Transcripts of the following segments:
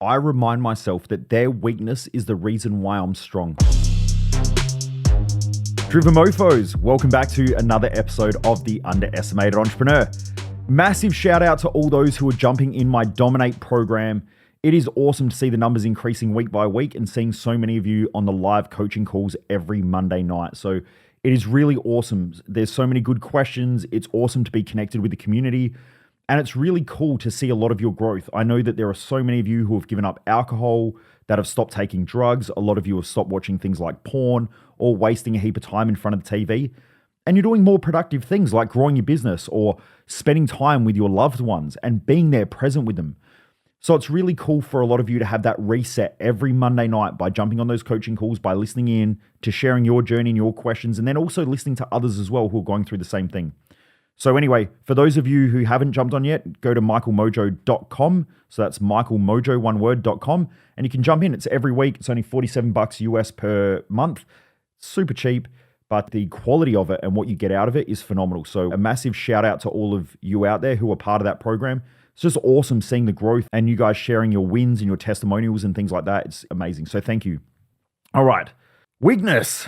I remind myself that their weakness is the reason why I'm strong. Driven Mofos, welcome back to another episode of The Underestimated Entrepreneur. Massive shout out to all those who are jumping in my Dominate program. It is awesome to see the numbers increasing week by week and seeing so many of you on the live coaching calls every Monday night. So it is really awesome. There's so many good questions. It's awesome to be connected with the community. And it's really cool to see a lot of your growth. I know that there are so many of you who have given up alcohol, that have stopped taking drugs. A lot of you have stopped watching things like porn or wasting a heap of time in front of the TV. And you're doing more productive things like growing your business or spending time with your loved ones and being there present with them. So it's really cool for a lot of you to have that reset every Monday night by jumping on those coaching calls, by listening in to sharing your journey and your questions, and then also listening to others as well who are going through the same thing. So anyway, for those of you who haven't jumped on yet, go to michaelmojo.com. So that's michaelmojo.com, and you can jump in. It's every week. It's only $47 US per month. Super cheap, but the quality of it and what you get out of it is phenomenal. So a massive shout out to all of you out there who are part of that program. It's just awesome seeing the growth and you guys sharing your wins and your testimonials and things like that. It's amazing. So thank you. All right. Weakness.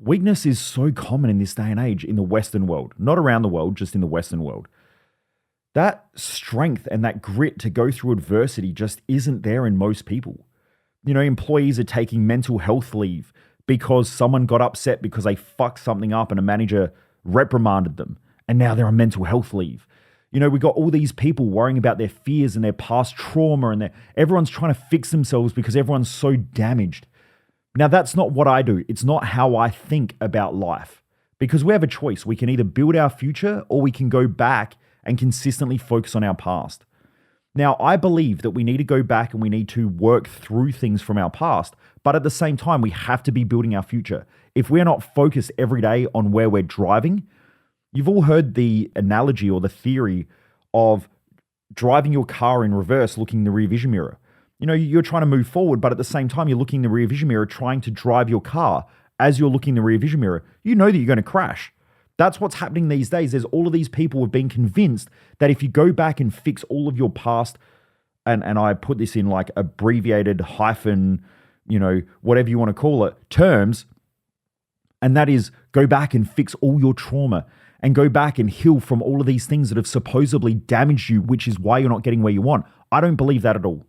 Weakness is so common in this day and age in the Western world, not around the world, just in the Western world. That strength and that grit to go through adversity just isn't there in most people. You know, employees are taking mental health leave because someone got upset because they fucked something up and a manager reprimanded them, and now they're on mental health leave. You know, we got all these people worrying about their fears and their past trauma, and everyone's trying to fix themselves because everyone's so damaged. Now, that's not what I do. It's not how I think about life, because we have a choice. We can either build our future or we can go back and consistently focus on our past. Now, I believe that we need to go back and we need to work through things from our past, but at the same time, we have to be building our future. If we're not focused every day on where we're driving, you've all heard the analogy or the theory of driving your car in reverse, looking in the rear vision mirror. You know, you're trying to move forward, but at the same time, you're looking in the rear vision mirror, trying to drive your car as you're looking in the rear vision mirror. You know that you're going to crash. That's what's happening these days. There's all of these people who have been convinced that if you go back and fix all of your past, and I put this in like abbreviated hyphen, you know, whatever you want to call it, terms, and that is go back and fix all your trauma and go back and heal from all of these things that have supposedly damaged you, which is why you're not getting where you want. I don't believe that at all.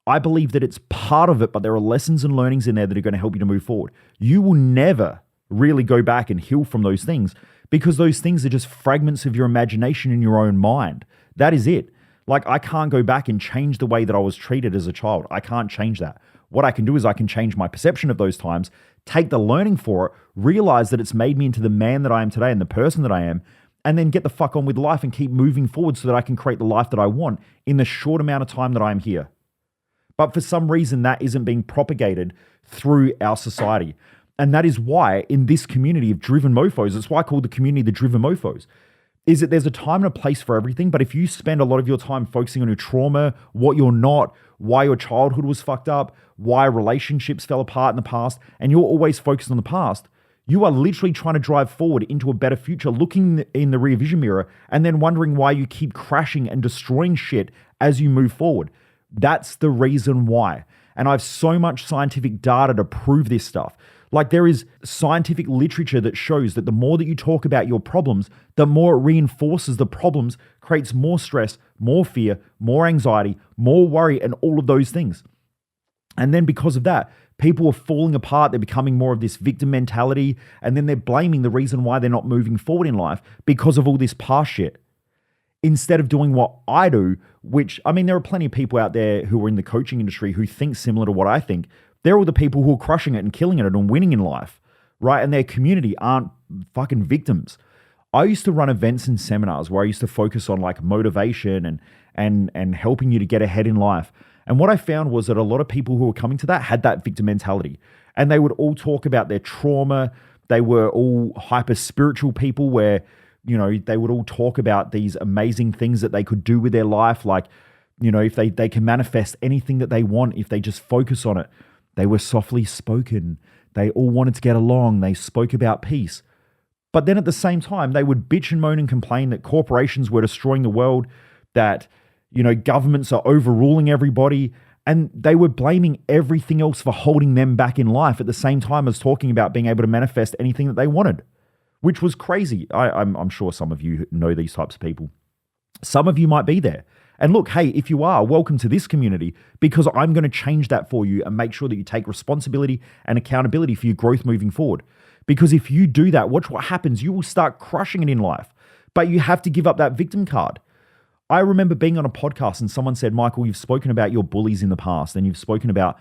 I believe that it's part of it, but there are lessons and learnings in there that are going to help you to move forward. You will never really go back and heal from those things because those things are just fragments of your imagination in your own mind. That is it. Like, I can't go back and change the way that I was treated as a child. I can't change that. What I can do is I can change my perception of those times, take the learning for it, realize that it's made me into the man that I am today and the person that I am, and then get the fuck on with life and keep moving forward so that I can create the life that I want in the short amount of time that I'm here. But for some reason, that isn't being propagated through our society. And that is why in this community of driven mofos, it's why I call the community the driven mofos, is that there's a time and a place for everything. But if you spend a lot of your time focusing on your trauma, what you're not, why your childhood was fucked up, why relationships fell apart in the past, and you're always focused on the past, you are literally trying to drive forward into a better future, looking in the rear vision mirror, and then wondering why you keep crashing and destroying shit as you move forward. That's the reason why. And I have so much scientific data to prove this stuff. Like, there is scientific literature that shows that the more that you talk about your problems, the more it reinforces the problems, creates more stress, more fear, more anxiety, more worry, and all of those things. And then because of that, people are falling apart. They're becoming more of this victim mentality. And then they're blaming the reason why they're not moving forward in life because of all this past shit. Instead of doing what I do, which, I mean, there are plenty of people out there who are in the coaching industry who think similar to what I think. They're all the people who are crushing it and killing it and winning in life, right? And their community aren't fucking victims. I used to run events and seminars where I used to focus on like motivation and helping you to get ahead in life. And what I found was that a lot of people who were coming to that had that victim mentality. And they would all talk about their trauma. They were all hyper spiritual people where, you know, they would all talk about these amazing things that they could do with their life. Like, you know, if they can manifest anything that they want, if they just focus on it. They were softly spoken. They all wanted to get along. They spoke about peace. But then at the same time, they would bitch and moan and complain that corporations were destroying the world, that, you know, governments are overruling everybody, And they were blaming everything else for holding them back in life at the same time as talking about being able to manifest anything that they wanted, which was crazy. I'm sure some of you know these types of people. Some of you might be there. And look, hey, if you are, welcome to this community, because I'm going to change that for you and make sure that you take responsibility and accountability for your growth moving forward. Because if you do that, watch what happens. You will start crushing it in life, but you have to give up that victim card. I remember being on a podcast and someone said, Michael, you've spoken about your bullies in the past and you've spoken about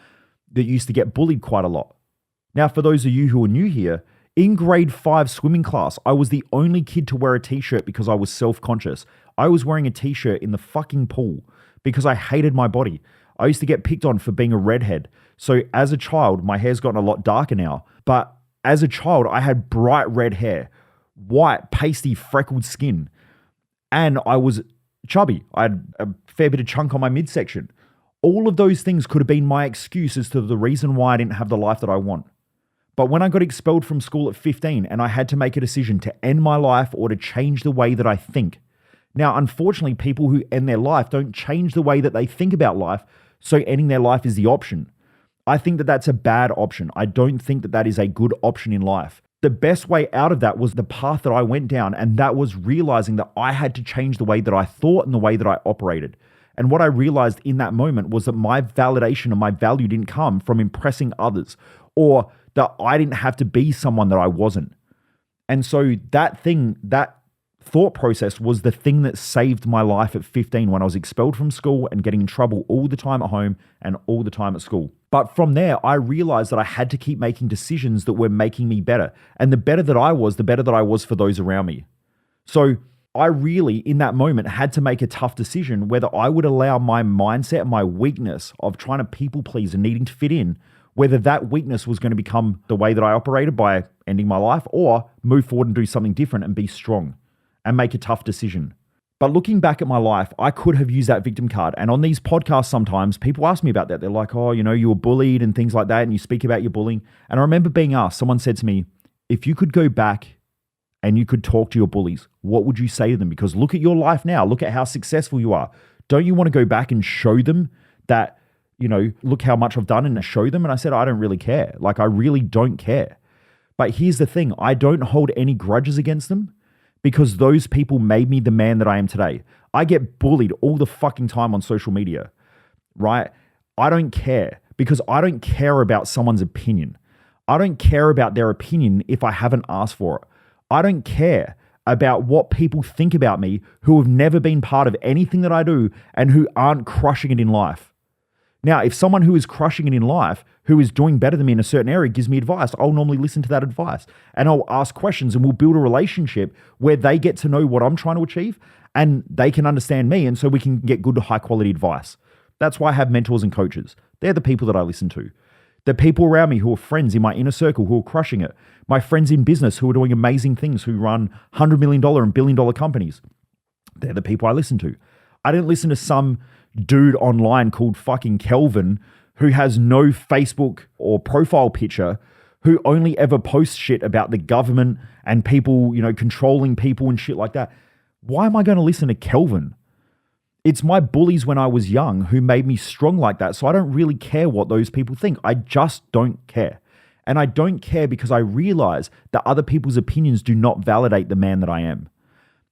that you used to get bullied quite a lot. Now, for those of you who are new here, in grade 5 swimming class, I was the only kid to wear a t-shirt because I was self-conscious. I was wearing a t-shirt in the fucking pool because I hated my body. I used to get picked on for being a redhead. So as a child, my hair's gotten a lot darker now. But as a child, I had bright red hair, white, pasty, freckled skin. And I was chubby. I had a fair bit of chunk on my midsection. All of those things could have been my excuse as to the reason why I didn't have the life that I want. But when I got expelled from school at 15 and I had to make a decision to end my life or to change the way that I think. Now, unfortunately, people who end their life don't change the way that they think about life, so ending their life is the option. I think that that's a bad option. I don't think that that is a good option in life. The best way out of that was the path that I went down, and that was realizing that I had to change the way that I thought and the way that I operated. And what I realized in that moment was that my validation and my value didn't come from impressing others, or that I didn't have to be someone that I wasn't. And so that thought process was the thing that saved my life at 15 when I was expelled from school and getting in trouble all the time at home and all the time at school. But from there, I realized that I had to keep making decisions that were making me better. And the better that I was, the better that I was for those around me. So I really, in that moment, had to make a tough decision whether I would allow my mindset and my weakness of trying to people please and needing to fit in, whether that weakness was going to become the way that I operated by ending my life, or move forward and do something different and be strong and make a tough decision. But looking back at my life, I could have used that victim card. And on these podcasts, sometimes people ask me about that. They're like, oh, you were bullied and things like that. And you speak about your bullying. And I remember being asked, someone said to me, if you could go back and you could talk to your bullies, what would you say to them? Because look at your life now. Look at how successful you are. Don't you want to go back and show them that, look how much I've done, and show them? And I said, I don't really care. Like, I really don't care. But here's the thing. I don't hold any grudges against them, because those people made me the man that I am today. I get bullied all the fucking time on social media, right? I don't care, because I don't care about someone's opinion. I don't care about their opinion if I haven't asked for it. I don't care about what people think about me who have never been part of anything that I do and who aren't crushing it in life. Now, if someone who is crushing it in life, who is doing better than me in a certain area, gives me advice, I'll normally listen to that advice and I'll ask questions, and we'll build a relationship where they get to know what I'm trying to achieve and they can understand me, and so we can get good, high quality advice. That's why I have mentors and coaches. They're the people that I listen to. The people around me who are friends in my inner circle who are crushing it. My friends in business who are doing amazing things, who run $100 million and billion-dollar companies. They're the people I listen to. I didn't listen to some dude online called fucking Kelvin who has no Facebook or profile picture, who only ever posts shit about the government and people, controlling people and shit like that. Why am I going to listen to Kelvin? It's my bullies when I was young who made me strong like that. So I don't really care what those people think. I just don't care. And I don't care because I realize that other people's opinions do not validate the man that I am.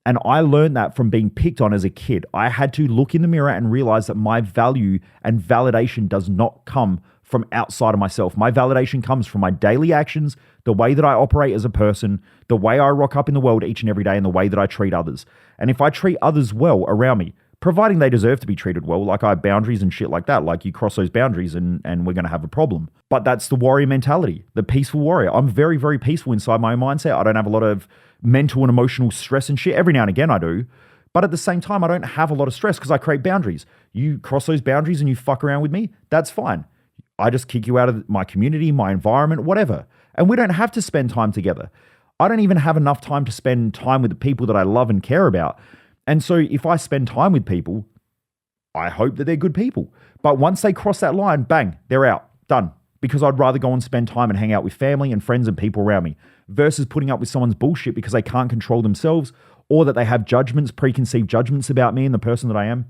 And I learned that from being picked on as a kid. I had to look in the mirror and realize that my value and validation does not come from outside of myself. My validation comes from my daily actions, the way that I operate as a person, the way I rock up in the world each and every day, and the way that I treat others. And if I treat others well around me, providing they deserve to be treated well, like I have boundaries and shit like that, like you cross those boundaries and we're going to have a problem. But that's the warrior mentality, the peaceful warrior. I'm very, very peaceful inside my own mindset. I don't have a lot of mental and emotional stress and shit. Every now and again I do. But at the same time, I don't have a lot of stress because I create boundaries. You cross those boundaries and you fuck around with me, that's fine. I just kick you out of my community, my environment, whatever. And we don't have to spend time together. I don't even have enough time to spend time with the people that I love and care about. And so if I spend time with people, I hope that they're good people. But once they cross that line, bang, they're out, done. Because I'd rather go and spend time and hang out with family and friends and people around me versus putting up with someone's bullshit because they can't control themselves, or that they have judgments, preconceived judgments about me and the person that I am.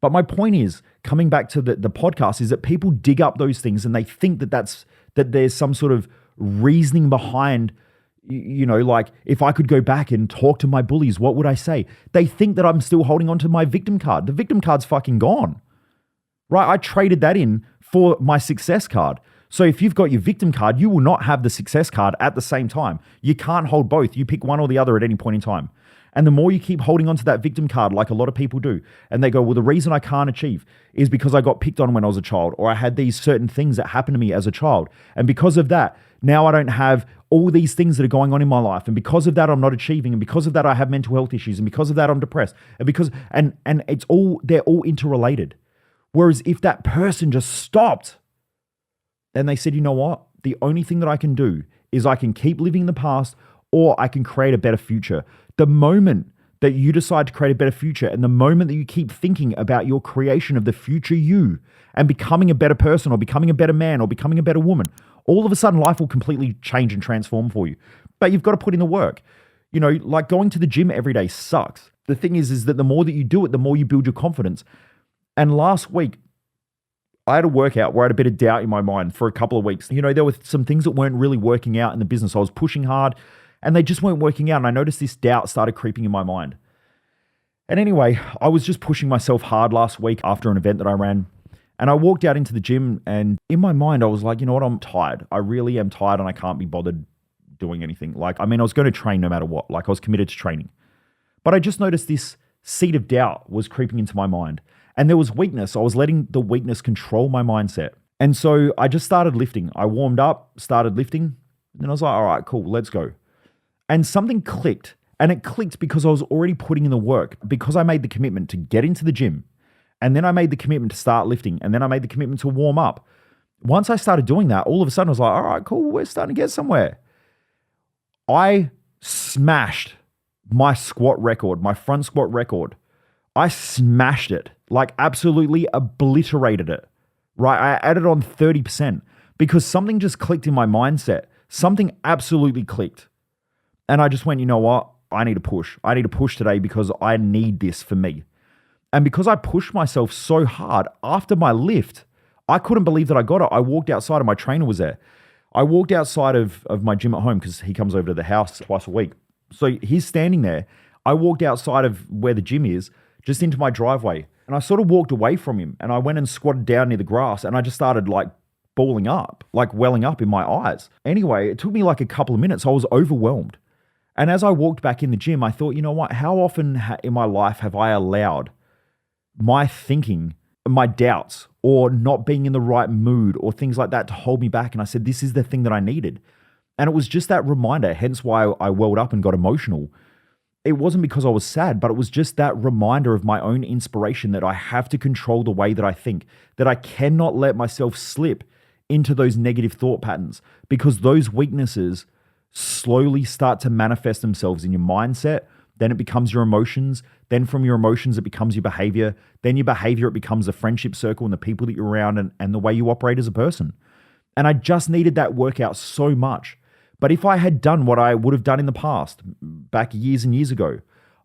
But my point is, coming back to the podcast, is that people dig up those things and they think that there's some sort of reasoning behind, like if I could go back and talk to my bullies, what would I say? They think that I'm still holding on to my victim card. The victim card's fucking gone, right? I traded that in for my success card. So if you've got your victim card, you will not have the success card at the same time. You can't hold both. You pick one or the other at any point in time. And the more you keep holding onto that victim card, like a lot of people do, and they go, well, the reason I can't achieve is because I got picked on when I was a child, or I had these certain things that happened to me as a child. And because of that, now I don't have all these things that are going on in my life. And because of that, I'm not achieving. And because of that, I have mental health issues. And because of that, I'm depressed. And they're all interrelated. Whereas if that person just stopped and they said, you know what? The only thing that I can do is I can keep living in the past, or I can create a better future. The moment that you decide to create a better future, and the moment that you keep thinking about your creation of the future you and becoming a better person, or becoming a better man, or becoming a better woman, all of a sudden life will completely change and transform for you. But you've got to put in the work. Like going to the gym every day sucks. The thing is that the more that you do it, the more you build your confidence. And last week, I had a workout where I had a bit of doubt in my mind for a couple of weeks. There were some things that weren't really working out in the business. I was pushing hard and they just weren't working out. And I noticed this doubt started creeping in my mind. And anyway, I was just pushing myself hard last week after an event that I ran. And I walked out into the gym, and in my mind, I was like, you know what? I'm tired. I really am tired, and I can't be bothered doing anything. I was going to train no matter what. I was committed to training. But I just noticed this seed of doubt was creeping into my mind. And there was weakness. I was letting the weakness control my mindset. And so I just started lifting. I warmed up, started lifting. And then I was like, all right, cool, let's go. And something clicked. And it clicked because I was already putting in the work, because I made the commitment to get into the gym. And then I made the commitment to start lifting. And then I made the commitment to warm up. Once I started doing that, all of a sudden I was like, all right, cool, we're starting to get somewhere. I smashed my squat record, my front squat record. I smashed it, absolutely obliterated it, right? I added on 30% because something just clicked in my mindset. Something absolutely clicked. And I just went, you know what? I need to push. I need to push today because I need this for me. And because I pushed myself so hard after my lift, I couldn't believe that I got it. I walked outside and my trainer was there. I walked outside of my gym at home because he comes over to the house twice a week. So he's standing there. I walked outside of where the gym is, just into my driveway. And I sort of walked away from him and I went and squatted down near the grass and I just started balling up, welling up in my eyes. Anyway, it took me a couple of minutes. I was overwhelmed. And as I walked back in the gym, I thought, you know what? How often in my life have I allowed my thinking, my doubts, or not being in the right mood or things like that to hold me back? And I said, this is the thing that I needed. And it was just that reminder, hence why I welled up and got emotional. It wasn't because I was sad, but it was just that reminder of my own inspiration that I have to control the way that I think, that I cannot let myself slip into those negative thought patterns, because those weaknesses slowly start to manifest themselves in your mindset. Then it becomes your emotions. Then from your emotions, it becomes your behavior. Then your behavior, it becomes a friendship circle and the people that you're around and the way you operate as a person. And I just needed that workout so much. But if I had done what I would have done in the past, back years and years ago,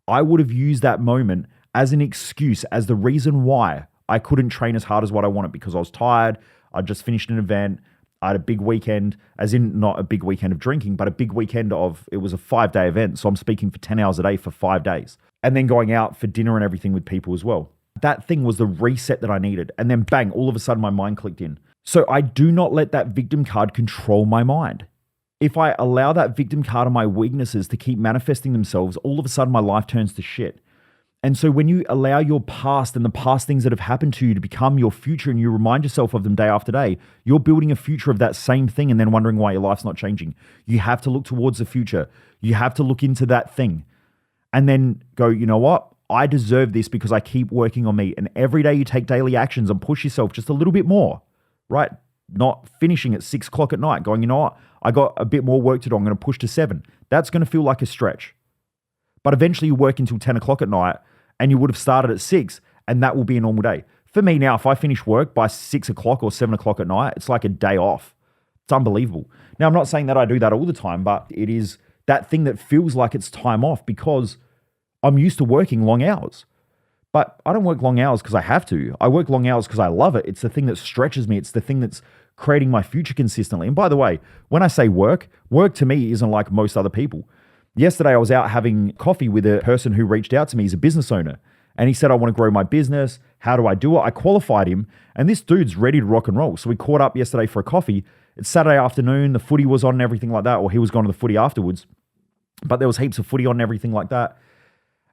I would have used that moment as an excuse, as the reason why I couldn't train as hard as what I wanted, because I was tired. I just finished an event. I had a big weekend, as in not a big weekend of drinking, but a big weekend it was a 5-day event. So I'm speaking for 10 hours a day for 5 days, and then going out for dinner and everything with people as well. That thing was the reset that I needed. And then bang, all of a sudden my mind clicked in. So I do not let that victim card control my mind. If I allow that victim card and my weaknesses to keep manifesting themselves, all of a sudden my life turns to shit. And so when you allow your past and the past things that have happened to you to become your future, and you remind yourself of them day after day, you're building a future of that same thing and then wondering why your life's not changing. You have to look towards the future. You have to look into that thing and then go, you know what? I deserve this because I keep working on me. And every day you take daily actions and push yourself just a little bit more, right? Not finishing at 6 o'clock at night going, you know what? I got a bit more work to do. I'm going to push to 7. That's going to feel like a stretch. But eventually you work until 10 o'clock at night and you would have started at 6, and that will be a normal day. For me now, if I finish work by 6 o'clock or 7 o'clock at night, it's like a day off. It's unbelievable. Now, I'm not saying that I do that all the time, but it is that thing that feels like it's time off because I'm used to working long hours. But I don't work long hours because I have to. I work long hours because I love it. It's the thing that stretches me. It's the thing that's creating my future consistently. And by the way, when I say work to me isn't like most other people. Yesterday, I was out having coffee with a person who reached out to me. He's a business owner. And he said, I want to grow my business. How do I do it? I qualified him. And this dude's ready to rock and roll. So we caught up yesterday for a coffee. It's Saturday afternoon. The footy was on and everything like that. Or he was going to the footy afterwards. But there was heaps of footy on and everything like that.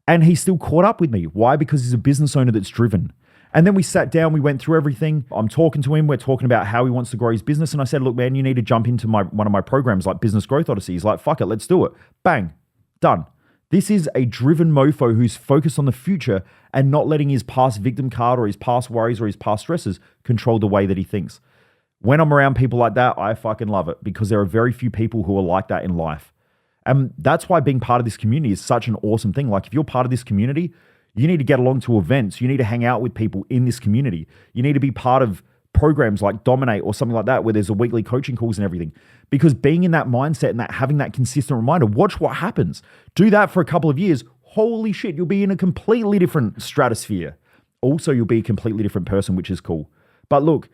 And he still caught up with me. Why? Because he's a business owner that's driven. And then we sat down, we went through everything. I'm talking to him. We're talking about how he wants to grow his business. And I said, look, man, you need to jump into one of my programs like Business Growth Odyssey. He's like, fuck it, let's do it. Bang, done. This is a driven mofo who's focused on the future and not letting his past victim card or his past worries or his past stresses control the way that he thinks. When I'm around people like that, I fucking love it because there are very few people who are like that in life. And that's why being part of this community is such an awesome thing. Like if you're part of this community, you need to get along to events. You need to hang out with people in this community. You need to be part of programs like Dominate or something like that where there's a weekly coaching calls and everything. Because being in that mindset and that having that consistent reminder, watch what happens. Do that for a couple of years. Holy shit, you'll be in a completely different stratosphere. Also, you'll be a completely different person, which is cool. But look,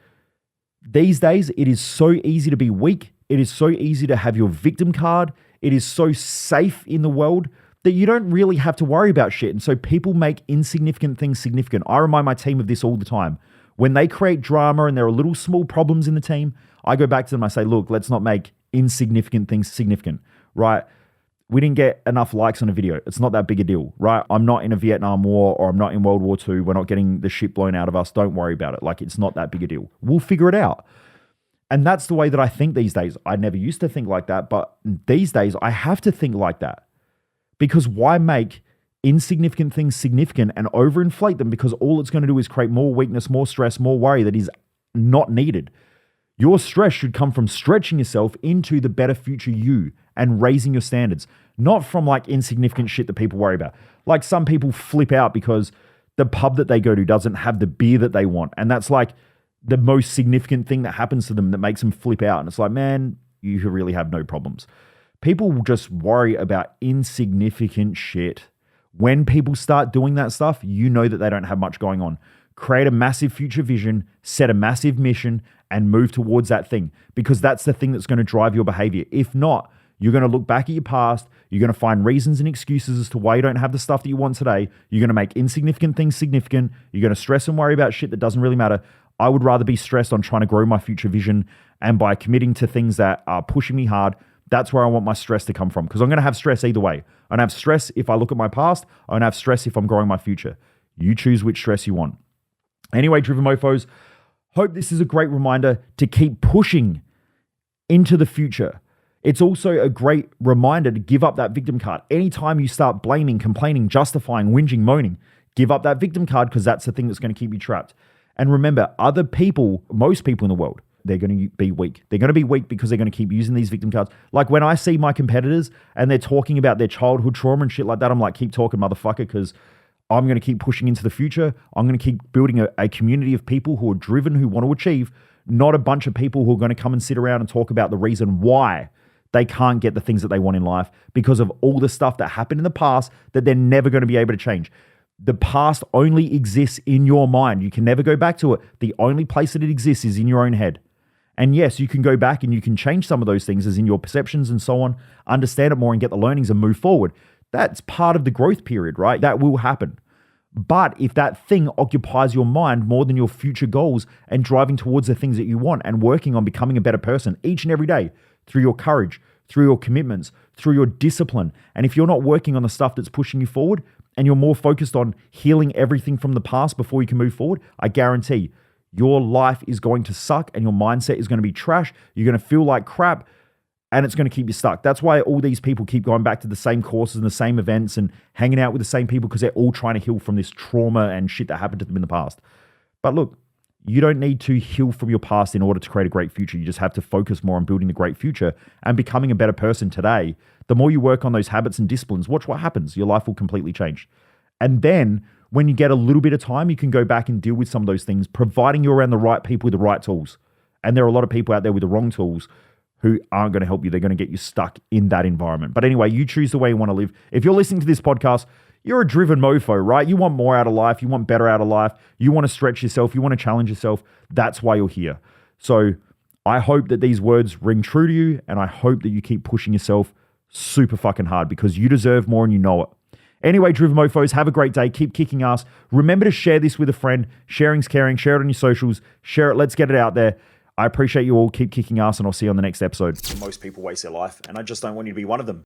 these days, it is so easy to be weak. It is so easy to have your victim card. It is so safe in the world that you don't really have to worry about shit. And so people make insignificant things significant. I remind my team of this all the time. When they create drama and there are little small problems in the team, I go back to them. I say, look, let's not make insignificant things significant, right? We didn't get enough likes on a video. It's not that big a deal, right? I'm not in a Vietnam War or I'm not in World War II. We're not getting the shit blown out of us. Don't worry about it. Like, it's not that big a deal. We'll figure it out. And that's the way that I think these days. I never used to think like that, but these days I have to think like that. Because why make insignificant things significant and overinflate them? Because all it's going to do is create more weakness, more stress, more worry that is not needed. Your stress should come from stretching yourself into the better future you and raising your standards, not from like insignificant shit that people worry about. Like some people flip out because the pub that they go to doesn't have the beer that they want. And that's like the most significant thing that happens to them that makes them flip out. And it's like, man, you really have no problems. People will just worry about insignificant shit. When people start doing that stuff, you know that they don't have much going on. Create a massive future vision, set a massive mission, and move towards that thing because that's the thing that's going to drive your behavior. If not, you're going to look back at your past. You're going to find reasons and excuses as to why you don't have the stuff that you want today. You're going to make insignificant things significant. You're going to stress and worry about shit that doesn't really matter. I would rather be stressed on trying to grow my future vision and by committing to things that are pushing me hard. That's where I want my stress to come from because I'm going to have stress either way. I'm going to have stress if I look at my past. I'm going to have stress if I'm growing my future. You choose which stress you want. Anyway, Driven Mofos, hope this is a great reminder to keep pushing into the future. It's also a great reminder to give up that victim card. Anytime you start blaming, complaining, justifying, whinging, moaning, give up that victim card because that's the thing that's going to keep you trapped. And remember, other people, most people in the world, they're going to be weak. They're going to be weak because they're going to keep using these victim cards. Like when I see my competitors and they're talking about their childhood trauma and shit like that, I'm like, keep talking, motherfucker, because I'm going to keep pushing into the future. I'm going to keep building a community of people who are driven, who want to achieve, not a bunch of people who are going to come and sit around and talk about the reason why they can't get the things that they want in life because of all the stuff that happened in the past that they're never going to be able to change. The past only exists in your mind. You can never go back to it. The only place that it exists is in your own head. And yes, you can go back and you can change some of those things as in your perceptions and so on, understand it more and get the learnings and move forward. That's part of the growth period, right? That will happen. But if that thing occupies your mind more than your future goals and driving towards the things that you want and working on becoming a better person each and every day through your courage, through your commitments, through your discipline, and if you're not working on the stuff that's pushing you forward and you're more focused on healing everything from the past before you can move forward, I guarantee your life is going to suck and your mindset is going to be trash. You're going to feel like crap and it's going to keep you stuck. That's why all these people keep going back to the same courses and the same events and hanging out with the same people because they're all trying to heal from this trauma and shit that happened to them in the past. But look, you don't need to heal from your past in order to create a great future. You just have to focus more on building the great future and becoming a better person today. The more you work on those habits and disciplines, watch what happens. Your life will completely change. And then when you get a little bit of time, you can go back and deal with some of those things, providing you're around the right people with the right tools. And there are a lot of people out there with the wrong tools who aren't going to help you. They're going to get you stuck in that environment. But anyway, you choose the way you want to live. If you're listening to this podcast, you're a driven mofo, right? You want more out of life. You want better out of life. You want to stretch yourself. You want to challenge yourself. That's why you're here. So I hope that these words ring true to you, and I hope that you keep pushing yourself super fucking hard because you deserve more and you know it. Anyway, driven mofos, have a great day. Keep kicking ass. Remember to share this with a friend. Sharing's caring. Share it on your socials. Share it. Let's get it out there. I appreciate you all. Keep kicking ass, and I'll see you on the next episode. Most people waste their life, and I just don't want you to be one of them.